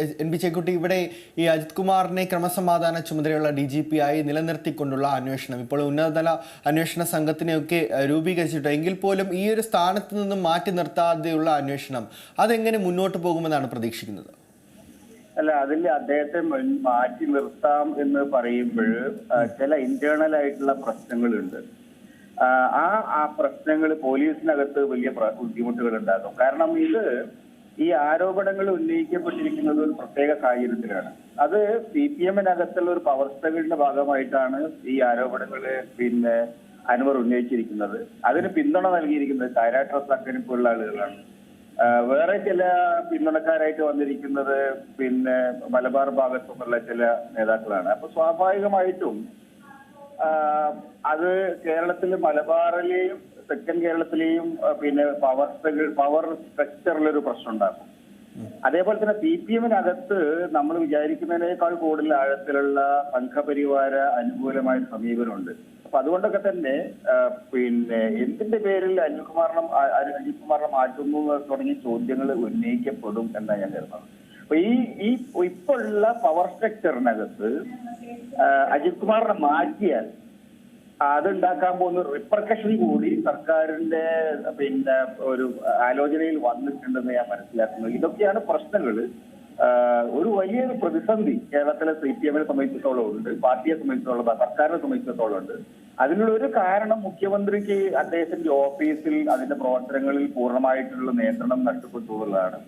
N P Chekutty, ഇവിടെ ഈ അജിത് കുമാറിനെ ക്രമസമാധാന ചുമതലയുള്ള DGP ആയി നിലനിർത്തിക്കൊണ്ടുള്ള അന്വേഷണം ഇപ്പോൾ ഉന്നതതല അന്വേഷണ സംഘത്തിനെയൊക്കെ രൂപീകരിച്ചിട്ട് എങ്കിൽ പോലും ഈ ഒരു സ്ഥാനത്ത് നിന്നും മാറ്റി നിർത്താതെയുള്ള അന്വേഷണം അതെങ്ങനെ മുന്നോട്ട് പോകുമെന്നാണ് പ്രതീക്ഷിക്കുന്നത്? അല്ല, അതിൽ അദ്ദേഹത്തെ മാറ്റി നിർത്താം എന്ന് പറയുമ്പോൾ ചില ഇന്റേണൽ ആയിട്ടുള്ള പ്രശ്നങ്ങളുണ്ട്. ആ പ്രശ്നങ്ങൾ പോലീസിനകത്ത് വലിയ ബുദ്ധിമുട്ടുകൾ ഉണ്ടാകും. കാരണം ഈ ആരോപണങ്ങൾ ഉന്നയിക്കപ്പെട്ടിരിക്കുന്നത് ഒരു പ്രത്യേക സാഹചര്യത്തിലാണ്. അത് CPM-നകത്തുള്ള ഒരു പവർ സ്ട്രഗിളിന്റെ ഭാഗമായിട്ടാണ് ഈ ആരോപണങ്ങൾ അൻവർ ഉന്നയിച്ചിരിക്കുന്നത്. അതിന് പിന്തുണ നൽകിയിരിക്കുന്നത് കാരാട്ട് റസാഖിനെ പോലുള്ള ആളുകളാണ്. വേറെ ചില പിന്തുണക്കാരായിട്ട് വന്നിരിക്കുന്നത് മലബാർ ഭാഗത്തു നിന്നുള്ള ചില നേതാക്കളാണ്. അപ്പൊ സ്വാഭാവികമായിട്ടും അത് കേരളത്തിൽ മലബാറിലെയും തെക്കൻ കേരളത്തിലെയും പവർ സ്ട്രക്ചറിലൊരു പ്രശ്നം ഉണ്ടാക്കും. അതേപോലെ തന്നെ CPM-നകത്ത് നമ്മൾ വിചാരിക്കുന്നതിനേക്കാൾ കൂടുതൽ ആഴത്തിലുള്ള സംഘപരിവാര അനുകൂലമായ സമീപനമുണ്ട്. അപ്പൊ അതുകൊണ്ടൊക്കെ തന്നെ എന്തിന്റെ പേരിൽ അജിത് കുമാറിനെ മാറ്റുന്നു തുടങ്ങിയ ചോദ്യങ്ങൾ ഉന്നയിക്കപ്പെടും എന്നാണ് ഞാൻ കരുതുന്നത്. അപ്പൊ ഇപ്പോൾ ഉള്ള പവർ സ്ട്രക്ചറിനകത്ത് അജിത് കുമാറിനെ മാറ്റിയാൽ അതുണ്ടാക്കാൻ പോകുന്ന റിപ്പർക്കഷൻ കൂടി സർക്കാരിന്റെ ഒരു ആലോചനയിൽ വന്നിട്ടുണ്ടെന്ന് ഞാൻ മനസ്സിലാക്കുന്നത്. ഇതൊക്കെയാണ് പ്രശ്നങ്ങൾ. ഒരു വലിയൊരു പ്രതിസന്ധി കേരളത്തിലെ CPM-നെ സംബന്ധിച്ചിടത്തോളം ഉണ്ട്, പാർട്ടിയെ സംബന്ധിച്ചിടത്തോളം, സർക്കാരിനെ സംബന്ധിച്ചിടത്തോളം ഉണ്ട്. അതിനുള്ള ഒരു കാരണം മുഖ്യമന്ത്രിക്ക് അദ്ദേഹത്തിന്റെ ഓഫീസിൽ അതിന്റെ പ്രവർത്തനങ്ങളിൽ പൂർണ്ണമായിട്ടുള്ള നിയന്ത്രണം നഷ്ടപ്പെട്ടു എന്നുള്ളതാണ്.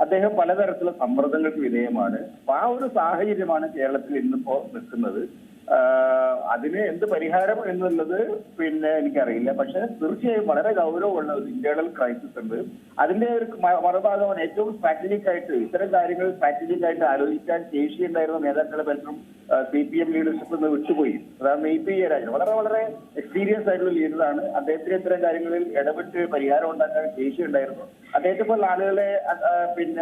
അദ്ദേഹം പലതരത്തിലുള്ള സമ്മർദ്ദങ്ങൾക്ക് വിധേയമാണ്. അപ്പൊ ആ ഒരു സാഹചര്യമാണ് കേരളത്തിൽ ഇന്നിപ്പോ നിൽക്കുന്നത്. അതിന് എന്ത് പരിഹാരം എന്നുള്ളത് എനിക്കറിയില്ല. പക്ഷെ തീർച്ചയായും വളരെ ഗൗരവമുള്ള ഒരു ഇന്റേണൽ ക്രൈസിസ് ഉണ്ട്. അതിന്റെ ഒരു മറുഭാഗമാണ് ഏറ്റവും സ്ട്രാറ്റജിക് ആയിട്ട് ഇത്തരം കാര്യങ്ങൾ സ്ട്രാറ്റജിക് ആയിട്ട് ആലോചിക്കാൻ ശേഷിയുണ്ടായിരുന്ന നേതാക്കളെ പലരും CPM ലീഡർഷിപ്പ് നിന്ന് വിട്ടുപോയി. അതാണ് AP ജയരാജൻ വളരെ വളരെ എക്സ്പീരിയൻസ് ആയിട്ടുള്ള ലീഡറാണ്. അദ്ദേഹത്തിന് ഇത്തരം കാര്യങ്ങളിൽ ഇടപെട്ട് പരിഹാരം ഉണ്ടാക്കാൻ ശേഷിയുണ്ടായിരുന്നു. അദ്ദേഹത്തെ പോലുള്ള ആളുകളെ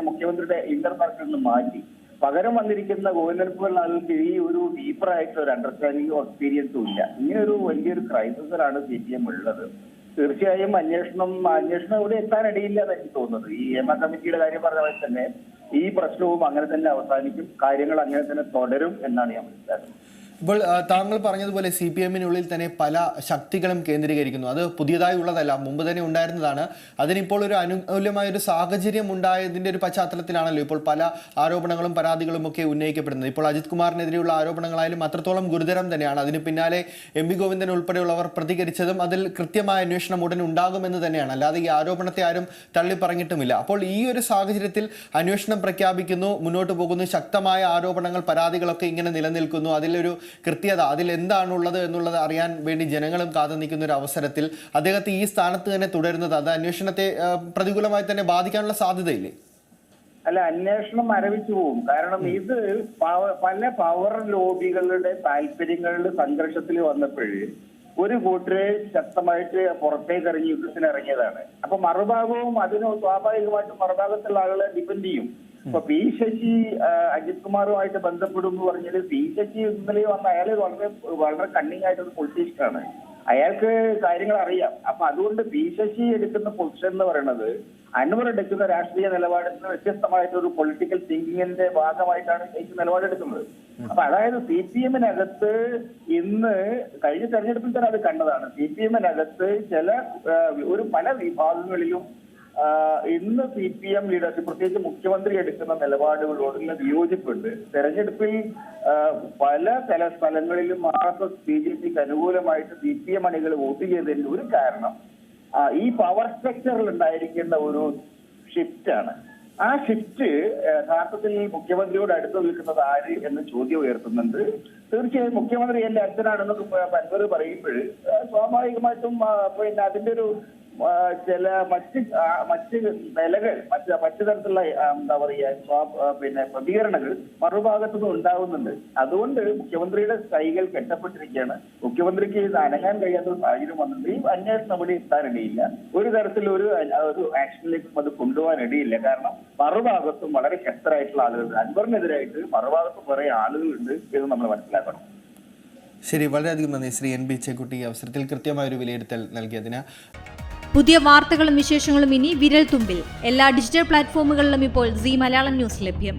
മുഖ്യമന്ത്രിയുടെ ഇന്റർ സർക്കിളിൽ നിന്ന് മാറ്റി പകരം വന്നിരിക്കുന്ന ഗോവിന്ദൻപോലുള്ള ആളുകൾക്ക് ഈ ഒരു ഡീപ്പറായിട്ടുള്ള ഒരു അണ്ടർസ്റ്റാൻഡിങ്ങോ എക്സ്പീരിയൻസും ഇല്ല. ഇങ്ങനൊരു വലിയൊരു ക്രൈസിസിലാണ് CPM ഉള്ളത്. തീർച്ചയായും അന്വേഷണം ഇവിടെ എത്താനിടയില്ല എന്ന് എനിക്ക് തോന്നുന്നത്. ഈ ഹേമ കമ്മിറ്റിയുടെ കാര്യം പറഞ്ഞ പോലെ തന്നെ ഈ പ്രശ്നവും അങ്ങനെ തന്നെ അവസാനിക്കും, കാര്യങ്ങൾ അങ്ങനെ തന്നെ തുടരും എന്നാണ് ഞാൻ മനസ്സിലാക്കുന്നത്. ഇപ്പോൾ താങ്കൾ പറഞ്ഞതുപോലെ CPM-നുള്ളിൽ തന്നെ പല ശക്തികളും കേന്ദ്രീകരിക്കുന്നു. അത് പുതിയതായി ഉള്ളതല്ല, മുമ്പ് തന്നെ ഉണ്ടായിരുന്നതാണ്. അതിനിപ്പോൾ ഒരു അനുകൂലമായൊരു സാഹചര്യം ഉണ്ടായതിൻ്റെ ഒരു പശ്ചാത്തലത്തിലാണല്ലോ ഇപ്പോൾ പല ആരോപണങ്ങളും പരാതികളും ഒക്കെ ഉന്നയിക്കപ്പെടുന്നത്. ഇപ്പോൾ അജിത് കുമാറിനെതിരെയുള്ള ആരോപണങ്ങളായാലും അത്രത്തോളം ഗുരുതരം തന്നെയാണ്. അതിന് പിന്നാലെ MP ഗോവിന്ദൻ ഉൾപ്പെടെയുള്ളവർ പ്രതികരിച്ചതും അതിൽ കൃത്യമായ അന്വേഷണം ഉടൻ ഉണ്ടാകുമെന്ന് തന്നെയാണ്. അല്ലാതെ ഈ ആരോപണത്തെ ആരും തള്ളിപ്പറഞ്ഞിട്ടുമില്ല. അപ്പോൾ ഈ ഒരു സാഹചര്യത്തിൽ അന്വേഷണം പ്രഖ്യാപിക്കുന്നു, മുന്നോട്ട് പോകുന്നു, ശക്തമായ ആരോപണങ്ങൾ പരാതികളൊക്കെ ഇങ്ങനെ നിലനിൽക്കുന്നു. അതിലൊരു കൃത്യത, അതിൽ എന്താണുള്ളത് എന്നുള്ളത് അറിയാൻ വേണ്ടി ജനങ്ങളും കാത്തു നിൽക്കുന്ന ഒരു അവസരത്തിൽ അദ്ദേഹത്തെ ഈ സ്ഥാനത്ത് തന്നെ തുടരുന്നത് അത് അന്വേഷണത്തെ പ്രതികൂലമായി തന്നെ ബാധിക്കാനുള്ള സാധ്യതയില്ലേ? അല്ല, അന്വേഷണം മരവിച്ചു പോകും. കാരണം ഇത് പല പവർ ലോബികളുടെ താല്പര്യങ്ങളുടെ സംഘർഷത്തിൽ വന്നപ്പോഴേ ഒരു കൂട്ടരെ ശക്തമായിട്ട് പുറത്തേക്ക് ഇറങ്ങി യുദ്ധത്തിനിറങ്ങിയതാണ്. അപ്പൊ മറുഭാഗവും അതിന് സ്വാഭാവികമായിട്ടും മറുഭാഗത്തുള്ള ആളുകളെ ഡിപെൻഡ് ചെയ്യും. ഇപ്പൊ P ശശി അജിത് കുമാറുമായിട്ട് ബന്ധപ്പെടും എന്ന് പറഞ്ഞാൽ P ശശി ഇന്നലെ വന്ന അയാൾ വളരെ കണ്ണിങ് ആയിട്ടൊരു പൊളിറ്റീഷ്യനാണ്. അയാൾക്ക് കാര്യങ്ങൾ അറിയാം. അപ്പൊ അതുകൊണ്ട് P ശശി എടുക്കുന്ന പൊസിഷൻ എന്ന് പറയുന്നത് അൻവർ എടുക്കുന്ന രാഷ്ട്രീയ നിലപാടിന് വ്യത്യസ്തമായിട്ടൊരു പൊളിറ്റിക്കൽ തിങ്കിങ്ങിന്റെ ഭാഗമായിട്ടാണ് ശശി നിലപാടെടുക്കുന്നത്. അപ്പൊ അതായത് CPM-നകത്ത് ഇന്ന് കഴിഞ്ഞ തെരഞ്ഞെടുപ്പിൽ തന്നെ അത് കണ്ടതാണ്. CPM-നകത്ത് പല വിഭാഗങ്ങളിലും ഇന്ന് CPM ലീഡർഷിപ്പ് പ്രത്യേകിച്ച് മുഖ്യമന്ത്രി എടുക്കുന്ന നിലപാടുകളോടുള്ള വിയോജിപ്പുണ്ട്. തെരഞ്ഞെടുപ്പിൽ പല സ്ഥലങ്ങളിലും RSS BJPക്ക് അനുകൂലമായിട്ട് CPM അണികൾ വോട്ട് ചെയ്തതിന്റെ ഒരു കാരണം ഈ പവർ സ്ട്രക്ചറിൽ ഉണ്ടായിരിക്കുന്ന ഒരു ഷിഫ്റ്റാണ്. ആ ഷിഫ്റ്റ് യഥാർത്ഥത്തിൽ മുഖ്യമന്ത്രിയോട് അടുത്ത് നിൽക്കുന്നത് ആര് എന്ന ചോദ്യം ഉയർത്തുന്നുണ്ട്. തീർച്ചയായും മുഖ്യമന്ത്രി എന്റെ അച്ഛനാണെന്നൊക്കെ അൻവർ പറയുമ്പോൾ സ്വാഭാവികമായിട്ടും അതിന്റെ ഒരു ചില മറ്റ് നിലകൾ മറ്റു തരത്തിലുള്ള പ്രതികരണങ്ങൾ മറുഭാഗത്തുനിന്ന് ഉണ്ടാകുന്നുണ്ട്. അതുകൊണ്ട് മുഖ്യമന്ത്രിയുടെ കൈകൾ കെട്ടപ്പെട്ടിരിക്കുകയാണ്. മുഖ്യമന്ത്രിക്ക് ഇത് അനങ്ങാൻ കഴിയാത്ത സാഹചര്യം വന്നിട്ടുണ്ട്. ഈ അന്വേഷണം ഇവിടെ എത്താനിടയില്ല, ഒരു തരത്തിലൊരു ആക്ഷനിലേക്കും അത് കൊണ്ടുപോകാൻ ഇടയില്ല. കാരണം മറുഭാഗത്തും വളരെ ശക്തരായിട്ടുള്ള ആളുകളുണ്ട്. അൻവറിനെതിരായിട്ട് മറുഭാഗത്തും കുറെ ആളുകളുണ്ട് എന്ന് നമ്മൾ മനസ്സിലാക്കണം. ശരി, വളരെയധികം നന്ദി ശ്രീ NP ചേക്കുട്ടി. അവസരത്തിൽ കൃത്യമായൊരു വിലയിരുത്തൽ നൽകിയതിന്. പുതിയ വാർത്തകളും വിശേഷങ്ങളും ഇനി വിരൽ തുമ്പിൽ എല്ലാ ഡിജിറ്റൽ പ്ലാറ്റ്ഫോമുകളിലും ഇപ്പോൾ സീ മലയാളം ന്യൂസ് ലഭ്യം.